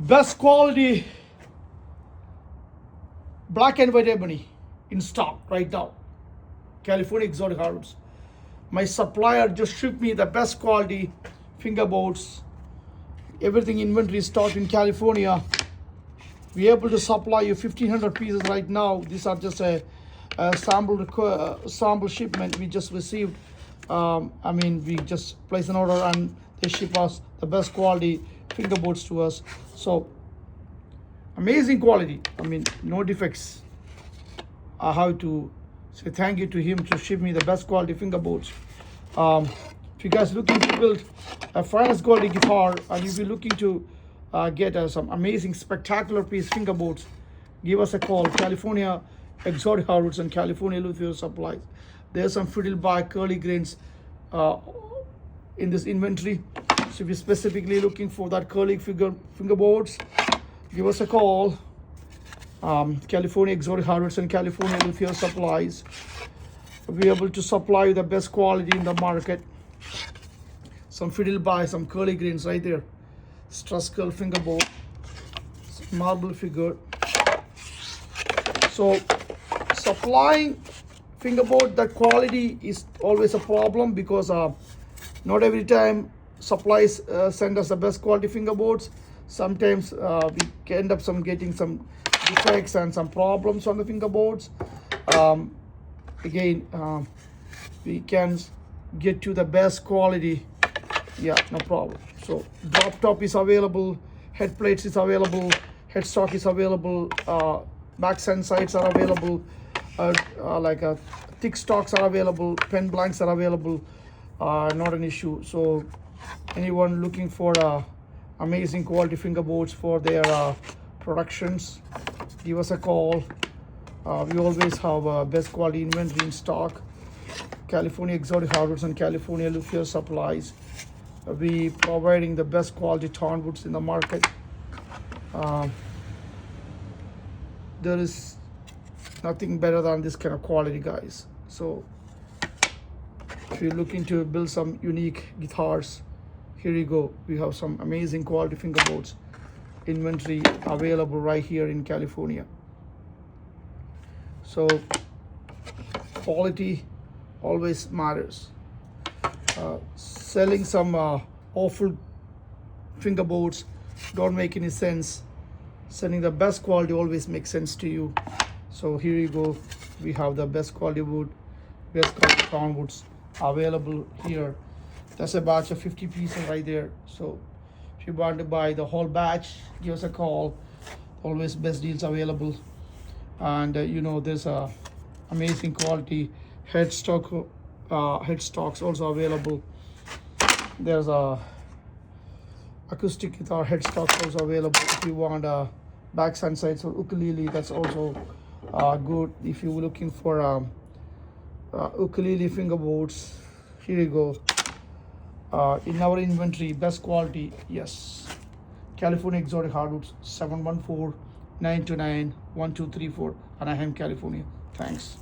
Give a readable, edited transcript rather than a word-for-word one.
Best quality black and white ebony in stock right now. California Exotic Hardwoods. My supplier just shipped me the best quality fingerboards. Everything inventory stocked in California. We're able to supply you 1,500 pieces right now. These are just a sample shipment we just received. We just place an order and they ship us the best quality fingerboards to us. So amazing quality. No defects. I have to say thank you to him to ship me the best quality fingerboards. If you guys looking to build a finest quality guitar, and if you're looking to get some amazing spectacular piece fingerboards, give us a call. California Exotic Hardwoods and California Luthier supplies. There's some fiddle by curly grains in this inventory. So if you're specifically looking for that curly fingerboards, give us a call. California Exotic Hardwoods and California Luthier supplies. We'll be able to supply you the best quality in the market. Some fiddle by, some curly grains right there. Stress curl fingerboard, marble figure. So supplying fingerboard, that quality is always a problem because not every time supplies send us the best quality fingerboards. Sometimes we end up getting some defects and some problems on the fingerboards. We can get you the best quality. Yeah, no problem. So drop top is available, head plates is available, headstock is available, backs and sides are available, thick stocks are available, pen blanks are available. Not an issue. So anyone looking for amazing quality fingerboards for their productions, give us a call. We always have best quality inventory in stock. California Exotic Hardwoods and California Luthier supplies. We providing the best quality tonewoods in the market. There is nothing better than this kind of quality, guys. So if you're looking to build some unique guitars, here you go. We have some amazing quality fingerboards inventory available right here in California. So quality always matters. Selling some awful fingerboards don't make any sense. Selling the best quality always makes sense to you. So here you go. We have the best quality wood, best quality tonewoods available here. That's a batch of 50 pieces right there. So if you want to buy the whole batch, give us a call. Always best deals available. And there's a amazing quality headstocks also available. There's a acoustic guitar headstocks also available. If you want backs and sides or ukulele, that's also good. If you're looking for ukulele fingerboards, here you go. In our inventory, best quality, yes. California Exotic Hardwoods, 714-929-1234, Anaheim, California. Thanks.